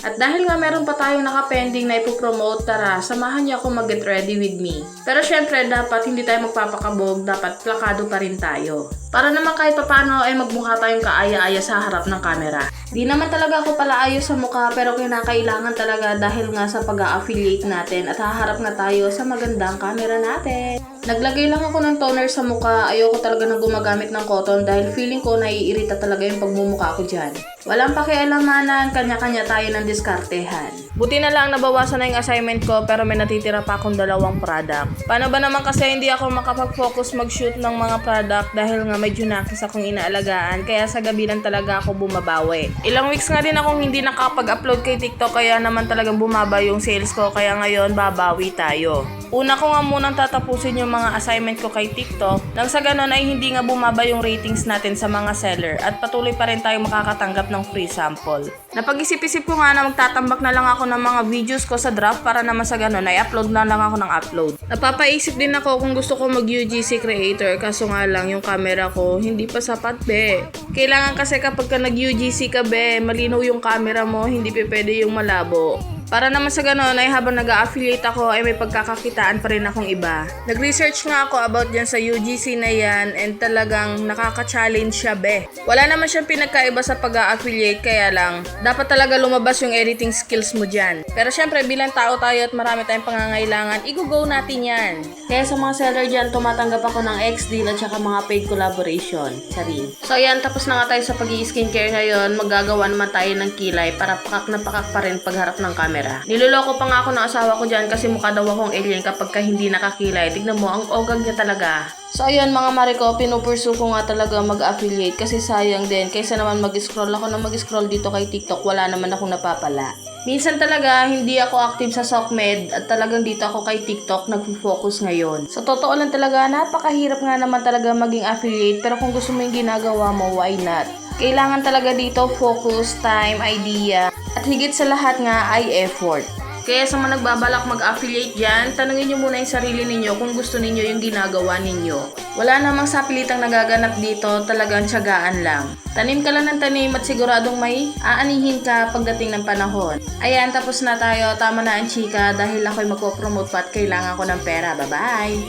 At dahil nga meron pa tayong nakapending na ipopromote, tara, samahan niyo ako mag-get ready with me. Pero syempre, dapat hindi tayo magpapakabog, dapat plakado pa rin tayo. Para naman kahit papano ay magmukha tayong kaaya-aya sa harap ng kamera. Di naman talaga ako pala ayos sa mukha pero kinakailangan talaga dahil nga sa pag-a-affiliate natin at haharap na tayo sa magandang camera natin. Naglagay lang ako ng toner sa mukha, ayoko talaga nang gumagamit ng cotton dahil feeling ko naiirita talaga yung pagmumukha ko dyan. Walang pakialamanan, kanya-kanya tayo ng diskartehan. Buti na lang nabawasan na yung assignment ko pero may natitira pa akong 2 product. Paano ba naman kasi hindi ako makapag-focus mag-shoot ng mga product dahil nga may junakis akong inaalagaan kaya sa gabi lang talaga ako bumabawi. Ilang weeks nga din akong hindi nakapag-upload kay TikTok kaya naman talagang bumaba yung sales ko kaya ngayon babawi tayo. Una ko nga munang tatapusin yung mga assignment ko kay TikTok nang sa ganon ay hindi nga bumaba yung ratings natin sa mga seller at patuloy pa rin tayo makakatanggap ng free sample. Napag-isip-isip ko nga na magtatambak na lang ako ng mga videos ko sa draft para naman sa ganon ay upload na lang ako ng upload. Napapaisip din ako kung gusto ko mag UGC creator kaso nga lang yung camera ko hindi pa sapat be. Kailangan kasi kapag ka nag UGC ka be, malinaw yung camera mo, hindi pwede yung malabo. Para naman sa ganon ay habang nag-a-affiliate ako ay may pagkakakitaan pa rin akong iba. Nag-research nga ako about dyan sa UGC na yan and talagang nakaka-challenge siya be. Wala naman siyang pinagkaiba sa pag-a-affiliate kaya lang dapat talaga lumabas yung editing skills mo dyan. Pero syempre bilang tao tayo at marami tayong pangangailangan, i-go natin yan. Kaya sa mga seller dyan tumatanggap ako ng X-deal at saka mga paid collaboration. Charing. So ayan, tapos na nga tayo sa pag-i-skincare ngayon. Maggagawa naman tayo ng kilay para pakak na pakak pa rin pagharap ng camera. Niloloko pa nga ako ng asawa ko dyan kasi mukha daw akong alien kapag ka hindi nakakilay. Tignan mo, ang ogag niya talaga. So ayun mga mariko, pinupursu ko nga talaga mag-affiliate kasi sayang din. Kaysa naman mag-scroll ako na mag-scroll dito kay TikTok, wala naman akong napapala. Minsan talaga hindi ako active sa SOCMED at talagang dito ako kay TikTok nag-focus ngayon. So totoo lang talaga, napakahirap nga naman talaga maging affiliate pero kung gusto mo yung ginagawa mo, why not? Kailangan talaga dito focus, time, idea, at higit sa lahat nga ay effort. Kaya sa mga nagbabalak mag-affiliate dyan, tanungin nyo muna yung sarili ninyo kung gusto ninyo yung ginagawa ninyo. Wala namang sapilitang nagaganap dito, talagang tiyagaan lang. Tanim ka lang ng tanim at siguradong may aanihin ka pagdating ng panahon. Ayan, tapos na tayo. Tama na ang chika dahil ako'y magpo-promote pa at kailangan ko ng pera. Bye-bye!